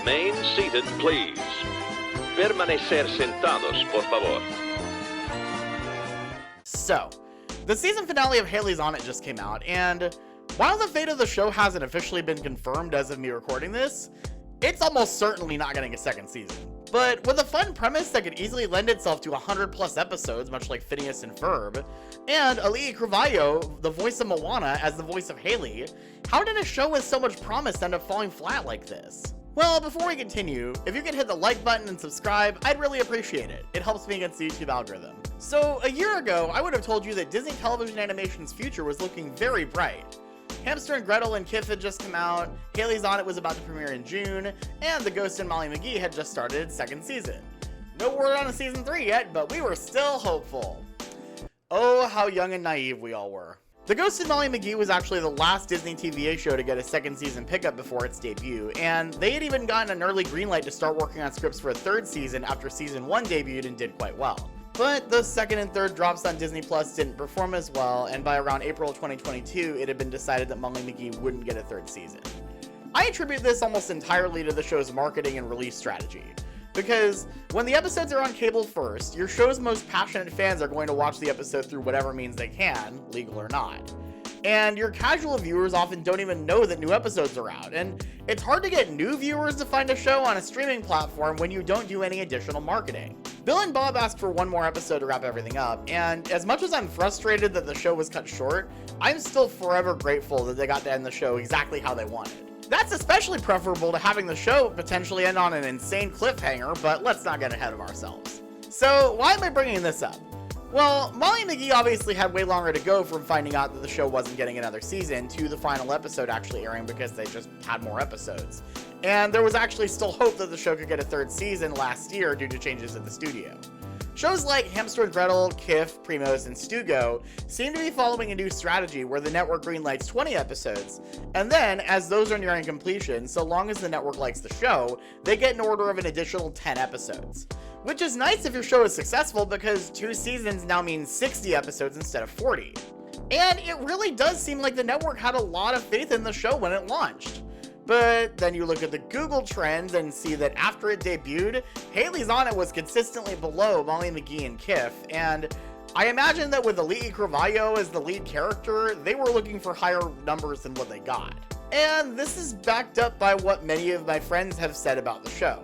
Remain seated, please. Permanecer sentados, por favor. So, the season finale of Hailey's On It just came out, and while the fate of the show hasn't officially been confirmed as of me recording this, it's almost certainly not getting a second season. But with a fun premise that could easily lend itself to 100+ episodes, much like Phineas and Ferb, and Hailey Carvalho, the voice of Moana, as the voice of Hailey, how did a show with so much promise end up falling flat like this? Well, before we continue, if you could hit the like button and subscribe, I'd really appreciate it. It helps me against the YouTube algorithm. So, a year ago, I would have told you that Disney television animation's future was looking very bright. Hamster and Gretel and Kif had just come out, Hailey's On It was about to premiere in June, and The Ghost and Molly McGee had just started its second season. No word on a season 3 yet, but we were still hopeful. Oh, how young and naive we all were. The Ghost and Molly McGee was actually the last Disney TVA show to get a second season pickup before its debut, and they had even gotten an early greenlight to start working on scripts for a third season after season 1 debuted and did quite well. But the second and third drops on Disney Plus didn't perform as well, and by around April 2022, it had been decided that Molly McGee wouldn't get a third season. I attribute this almost entirely to the show's marketing and release strategy. Because when the episodes are on cable first, your show's most passionate fans are going to watch the episode through whatever means they can, legal or not. And your casual viewers often don't even know that new episodes are out, and it's hard to get new viewers to find a show on a streaming platform when you don't do any additional marketing. Bill and Bob asked for one more episode to wrap everything up, and as much as I'm frustrated that the show was cut short, I'm still forever grateful that they got to end the show exactly how they wanted. That's especially preferable to having the show potentially end on an insane cliffhanger, but let's not get ahead of ourselves. So why am I bringing this up? Well, Molly McGee obviously had way longer to go from finding out that the show wasn't getting another season to the final episode actually airing because they just had more episodes. And there was actually still hope that the show could get a third season last year due to changes at the studio. Shows like Hamster and Gretel, Kif, Primos, and Stugo seem to be following a new strategy where the network greenlights 20 episodes, and then, as those are nearing completion, so long as the network likes the show, they get an order of an additional 10 episodes. Which is nice if your show is successful because 2 seasons now means 60 episodes instead of 40. And it really does seem like the network had a lot of faith in the show when it launched. But then you look at the Google trends and see that after it debuted, Hailey's On It was consistently below Molly McGee and Kif, and I imagine that with Hailey Carvalho as the lead character, they were looking for higher numbers than what they got. And this is backed up by what many of my friends have said about the show.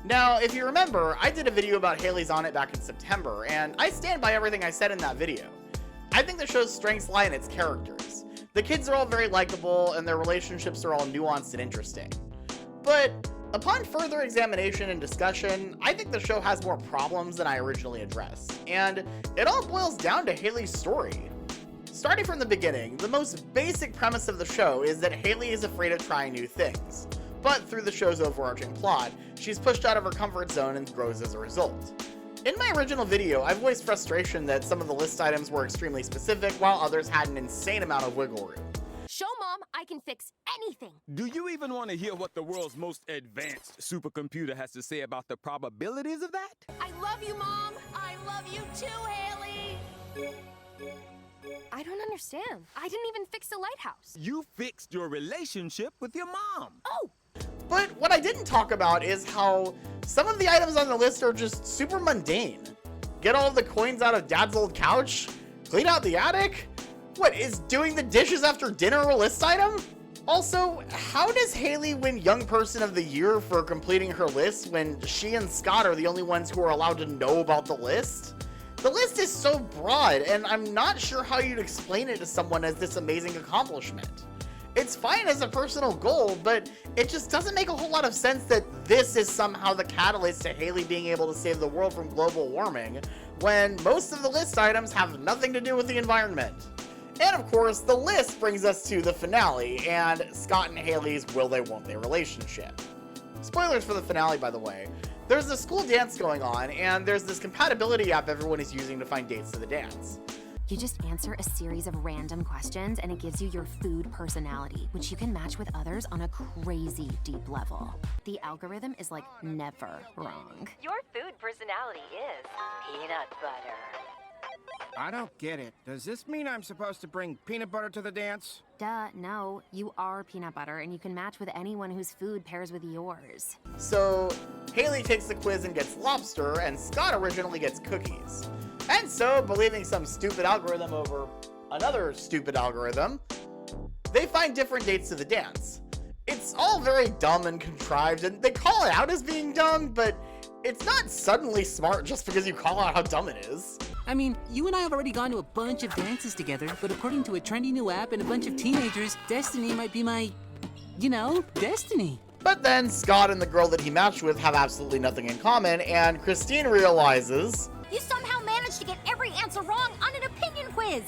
Now, if you remember, I did a video about Hailey's On It back in September, and I stand by everything I said in that video. I think the show's strengths lie in its characters. The kids are all very likable, and their relationships are all nuanced and interesting. But upon further examination and discussion, I think the show has more problems than I originally addressed, and it all boils down to Hailey's story. Starting from the beginning, the most basic premise of the show is that Hailey is afraid of trying new things, but through the show's overarching plot, she's pushed out of her comfort zone and grows as a result. In my original video, I voiced frustration that some of the list items were extremely specific, while others had an insane amount of wiggle room. Show Mom I can fix anything. Do you even want to hear what the world's most advanced supercomputer has to say about the probabilities of that? I love you, Mom. I love you too, Hailey. I don't understand. I didn't even fix the lighthouse. You fixed your relationship with your mom. Oh! But what I didn't talk about is how some of the items on the list are just super mundane. Get all the coins out of Dad's old couch? Clean out the attic? What, is doing the dishes after dinner a list item? Also, how does Hailey win Young Person of the Year for completing her list when she and Scott are the only ones who are allowed to know about the list? The list is so broad, and I'm not sure how you'd explain it to someone as this amazing accomplishment. It's fine as a personal goal, but it just doesn't make a whole lot of sense that this is somehow the catalyst to Hailey being able to save the world from global warming, when most of the list items have nothing to do with the environment. And of course, the list brings us to the finale, and Scott and Hailey's will they won't they relationship. Spoilers for the finale, by the way. There's a school dance going on, and there's this compatibility app everyone is using to find dates to the dance. You just answer a series of random questions and it gives you your food personality, which you can match with others on a crazy deep level. The algorithm is like never wrong. Your food personality is peanut butter. I don't get it. Does this mean I'm supposed to bring peanut butter to the dance? Duh, no. You are peanut butter, and you can match with anyone whose food pairs with yours. So, Hailey takes the quiz and gets lobster, and Scott originally gets cookies. And so, believing some stupid algorithm over another stupid algorithm, they find different dates to the dance. It's all very dumb and contrived, and they call it out as being dumb, but it's not suddenly smart just because you call out how dumb it is. I mean, you and I have already gone to a bunch of dances together, but according to a trendy new app and a bunch of teenagers, Destiny might be my, destiny. But then Scott and the girl that he matched with have absolutely nothing in common, and Christine realizes... You somehow managed to get every answer wrong on an opinion quiz.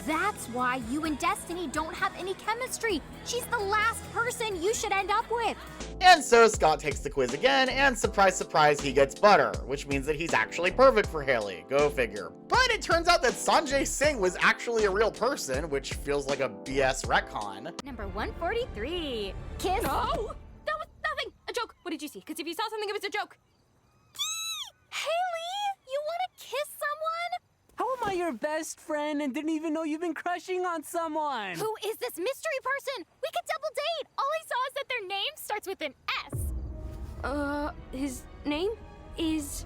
That's why you and Destiny don't have any chemistry. She's the last person you should end up with. And so Scott takes the quiz again, and surprise, surprise, he gets butter, which means that he's actually perfect for Hailey. Go figure. But it turns out that Sanjay Singh was actually a real person, which feels like a BS retcon. Number 143. Kiss. No! That was nothing! A joke! What did you see? Because if you saw something, it was a joke. Haley, you want to kiss someone? How am I your best friend and didn't even know you've been crushing on someone? Who is this mystery person? We could double date. All I saw is that their name starts with an S. His name is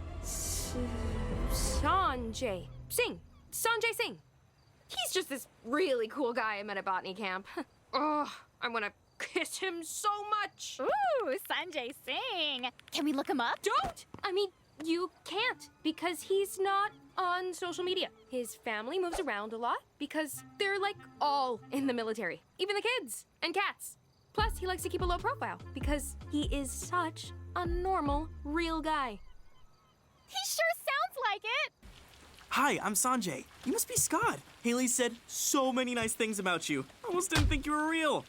Sanjay Singh. Sanjay Singh. He's just this really cool guy I met at botany camp. Oh, I want to kiss him so much. Ooh, Sanjay Singh. Can we look him up? Don't! I mean, you can't because he's not on social media. His family moves around a lot because they're like all in the military, even the kids and cats. Plus, he likes to keep a low profile because he is such a normal, real guy. He sure sounds like it. Hi, I'm Sanjay. You must be Scott. Hailey said so many nice things about you. I almost didn't think you were real.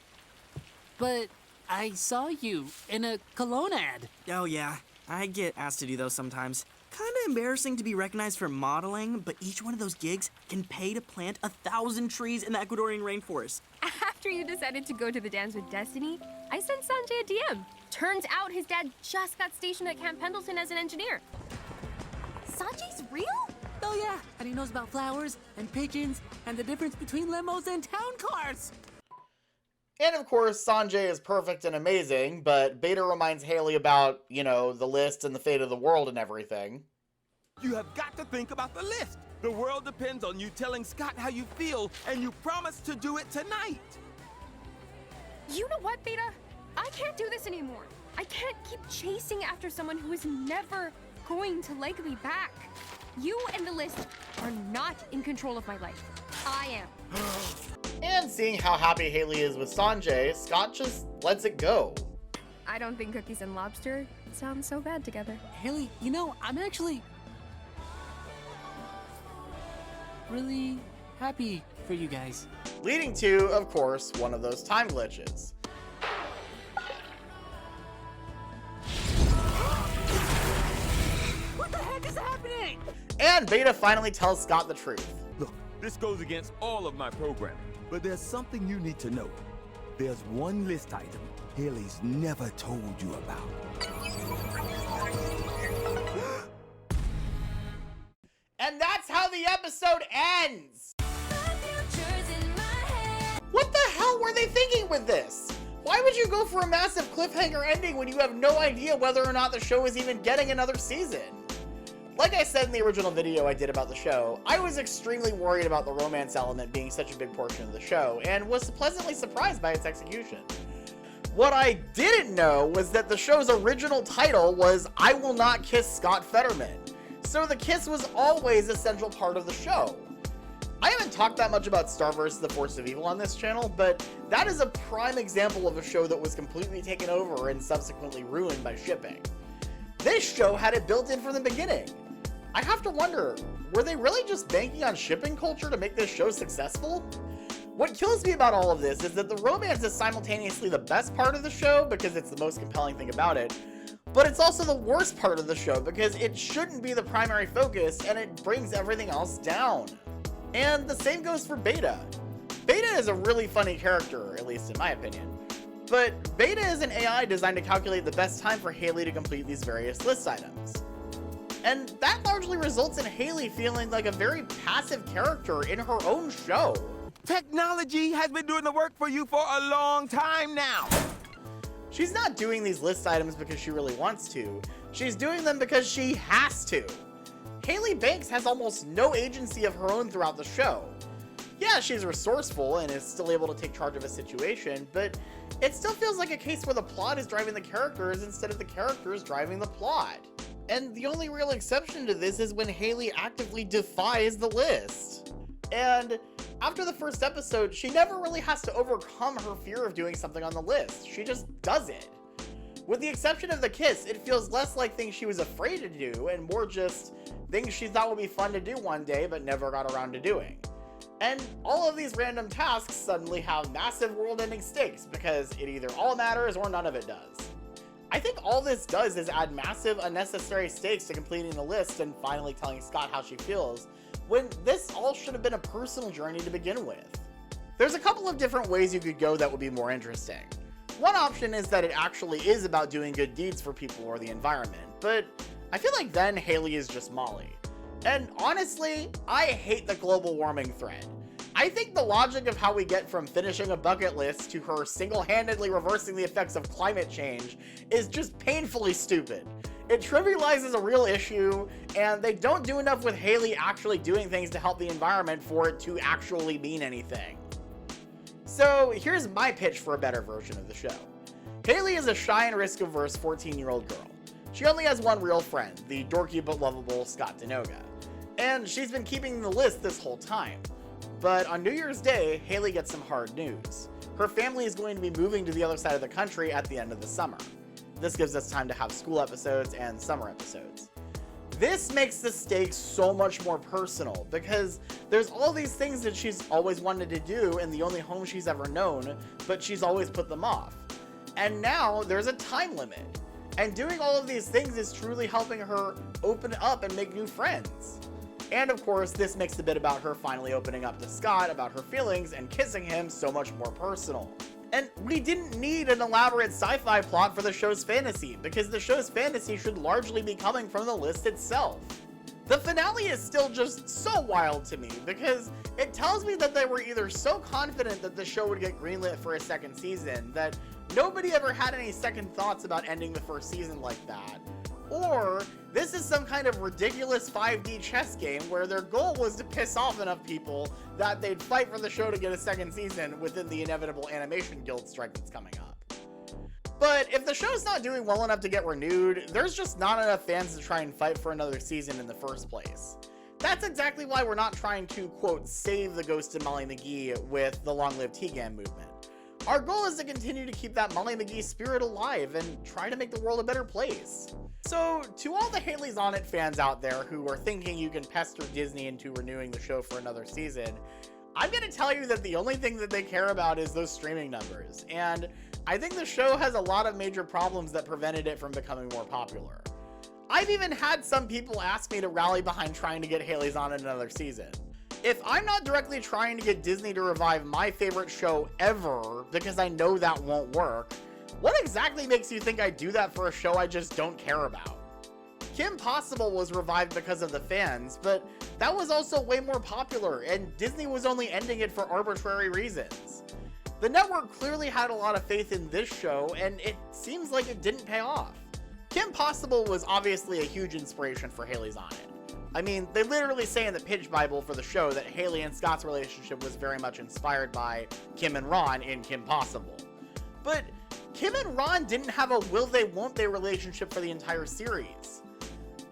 But I saw you in a cologne ad. Oh yeah, I get asked to do those sometimes. Kinda embarrassing to be recognized for modeling, but each one of those gigs can pay to plant 1,000 trees in the Ecuadorian rainforest. After you decided to go to the dance with Destiny, I sent Sanjay a DM. Turns out his dad just got stationed at Camp Pendleton as an engineer. Sanjay's real? Oh yeah, and he knows about flowers and pigeons and the difference between limos and town cars. And of course, Sanjay is perfect and amazing, but Beta reminds Hailey about, the list and the fate of the world and everything. You have got to think about the list. The world depends on you telling Scott how you feel, and you promised to do it tonight. You know what, Beta? I can't do this anymore. I can't keep chasing after someone who is never going to like me back. You and the list are not in control of my life. I am. And seeing how happy Hailey is with Sanjay, Scott just lets it go. I don't think cookies and lobster sound so bad together. Hailey, I'm actually really happy for you guys. Leading to, of course, one of those time glitches. What the heck is happening? And Beta finally tells Scott the truth. Look, this goes against all of my programming, but there's something you need to know. There's one list item Hailey's never told you about. And that's how the episode ends! What the hell were they thinking with this? Why would you go for a massive cliffhanger ending when you have no idea whether or not the show is even getting another season? Like I said in the original video I did about the show, I was extremely worried about the romance element being such a big portion of the show, and was pleasantly surprised by its execution. What I didn't know was that the show's original title was I Will Not Kiss Scott Fetterman, so the kiss was always a central part of the show. I haven't talked that much about Starverse: The Force of Evil on this channel, but that is a prime example of a show that was completely taken over and subsequently ruined by shipping. This show had it built in from the beginning. I have to wonder, were they really just banking on shipping culture to make this show successful? What kills me about all of this is that the romance is simultaneously the best part of the show because it's the most compelling thing about it, but it's also the worst part of the show because it shouldn't be the primary focus and it brings everything else down. And the same goes for Beta. Beta is a really funny character, at least in my opinion. But Beta is an AI designed to calculate the best time for Hailey to complete these various list items. And that largely results in Hailey feeling like a very passive character in her own show. Technology has been doing the work for you for a long time now. She's not doing these list items because she really wants to. She's doing them because she has to. Hailey Banks has almost no agency of her own throughout the show. Yeah, she's resourceful and is still able to take charge of a situation, but it still feels like a case where the plot is driving the characters instead of the characters driving the plot. And the only real exception to this is when Hailey actively defies the list. And after the first episode, she never really has to overcome her fear of doing something on the list. She just does it. With the exception of the kiss, it feels less like things she was afraid to do and more just things she thought would be fun to do one day but never got around to doing. And all of these random tasks suddenly have massive world-ending stakes because it either all matters or none of it does. I think all this does is add massive unnecessary stakes to completing the list and finally telling Scott how she feels, when this all should have been a personal journey to begin with. There's a couple of different ways you could go that would be more interesting. One option is that it actually is about doing good deeds for people or the environment, but I feel like then Hailey is just Molly. And honestly, I hate the global warming thread. I think the logic of how we get from finishing a bucket list to her single-handedly reversing the effects of climate change is just painfully stupid. It trivializes a real issue, and they don't do enough with Hailey actually doing things to help the environment for it to actually mean anything. So here's my pitch for a better version of the show. Hailey is a shy and risk-averse 14-year-old girl. She only has one real friend, the dorky but lovable Scott Denoga. And she's been keeping the list this whole time. But on New Year's Day, Hailey gets some hard news. Her family is going to be moving to the other side of the country at the end of the summer. This gives us time to have school episodes and summer episodes. This makes the stakes so much more personal because there's all these things that she's always wanted to do in the only home she's ever known, but she's always put them off. And now there's a time limit. And doing all of these things is truly helping her open up and make new friends. And of course, this makes the bit about her finally opening up to Scott about her feelings and kissing him so much more personal. And we didn't need an elaborate sci-fi plot for the show's fantasy, because the show's fantasy should largely be coming from the list itself. The finale is still just so wild to me, because it tells me that they were either so confident that the show would get greenlit for a second season that nobody ever had any second thoughts about ending the first season like that, or this is some kind of ridiculous 5D chess game where their goal was to piss off enough people that they'd fight for the show to get a second season within the inevitable animation guild strike that's coming up. But if the show's not doing well enough to get renewed, there's just not enough fans to try and fight for another season in the first place. That's exactly why we're not trying to, quote, save the ghost of Molly McGee with the Long Live TGAM movement. Our goal is to continue to keep that Molly McGee spirit alive and try to make the world a better place. So, to all the Hailey's On It fans out there who are thinking you can pester Disney into renewing the show for another season, I'm gonna tell you that the only thing that they care about is those streaming numbers, and I think the show has a lot of major problems that prevented it from becoming more popular. I've even had some people ask me to rally behind trying to get Hailey's On It another season. If I'm not directly trying to get Disney to revive my favorite show ever, because I know that won't work, what exactly makes you think I'd do that for a show I just don't care about? Kim Possible was revived because of the fans, but that was also way more popular, and Disney was only ending it for arbitrary reasons. The network clearly had a lot of faith in this show, and it seems like it didn't pay off. Kim Possible was obviously a huge inspiration for Hailey's On It. I mean, they literally say in the pitch bible for the show that Hailey and Scott's relationship was very much inspired by Kim and Ron in Kim Possible. But Kim and Ron didn't have a will they won't they relationship for the entire series.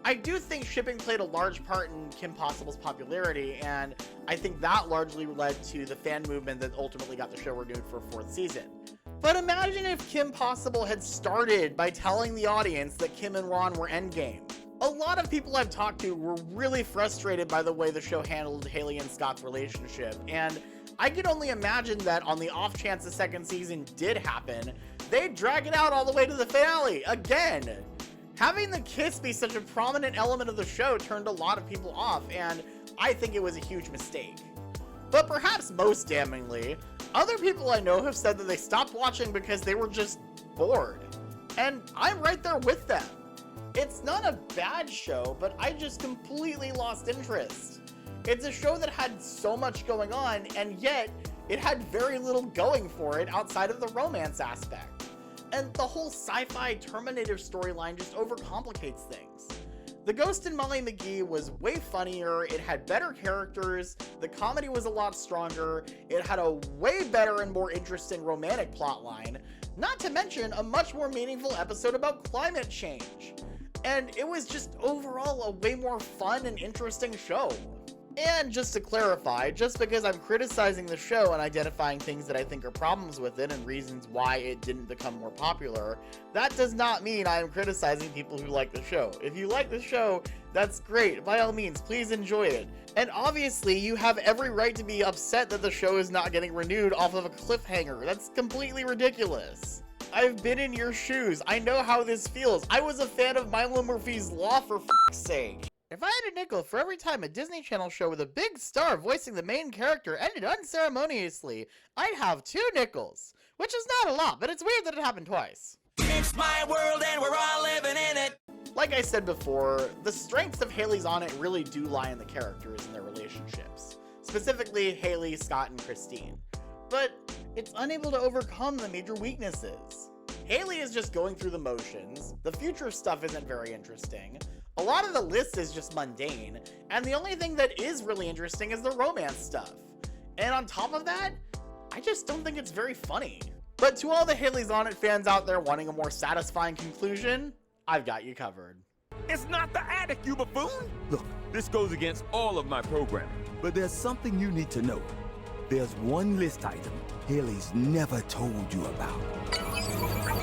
I do think shipping played a large part in Kim Possible's popularity, and I think that largely led to the fan movement that ultimately got the show renewed for a fourth season. But imagine if Kim Possible had started by telling the audience that Kim and Ron were endgame. A lot of people I've talked to were really frustrated by the way the show handled Hailey and Scott's relationship, and I can only imagine that on the off chance the second season did happen, they'd drag it out all the way to the finale again. Having the kiss be such a prominent element of the show turned a lot of people off, and I think it was a huge mistake. But perhaps most damningly, other people I know have said that they stopped watching because they were just bored. And I'm right there with them. It's not a bad show, but I just completely lost interest. It's a show that had so much going on, and yet it had very little going for it outside of the romance aspect. And the whole sci-fi Terminator storyline just overcomplicates things. The Ghost and Molly McGee was way funnier, it had better characters, the comedy was a lot stronger, it had a way better and more interesting romantic plotline, not to mention a much more meaningful episode about climate change. And it was just overall a way more fun and interesting show. And just to clarify, just because I'm criticizing the show and identifying things that I think are problems with it and reasons why it didn't become more popular, that does not mean I am criticizing people who like the show. If you like the show, that's great. By all means, please enjoy it. And obviously, you have every right to be upset that the show is not getting renewed off of a cliffhanger. That's completely ridiculous. I've been in your shoes. I know how this feels. I was a fan of Milo Murphy's Law, for f***'s sake. If I had a nickel for every time a Disney Channel show with a big star voicing the main character ended unceremoniously, I'd have 2 nickels. Which is not a lot, but it's weird that it happened twice. It's my world and we're all living in it. Like I said before, the strengths of Hailey's On It really do lie in the characters and their relationships. Specifically, Hailey, Scott, and Christine. But it's unable to overcome the major weaknesses. Hailey is just going through the motions, the future stuff isn't very interesting, a lot of the list is just mundane, and the only thing that is really interesting is the romance stuff. And on top of that, I just don't think it's very funny. But to all the Hailey's On It fans out there wanting a more satisfying conclusion, I've got you covered. It's not the attic, you buffoon! Look, this goes against all of my programming. But there's something you need to know. There's one list item Hailey's never told you about.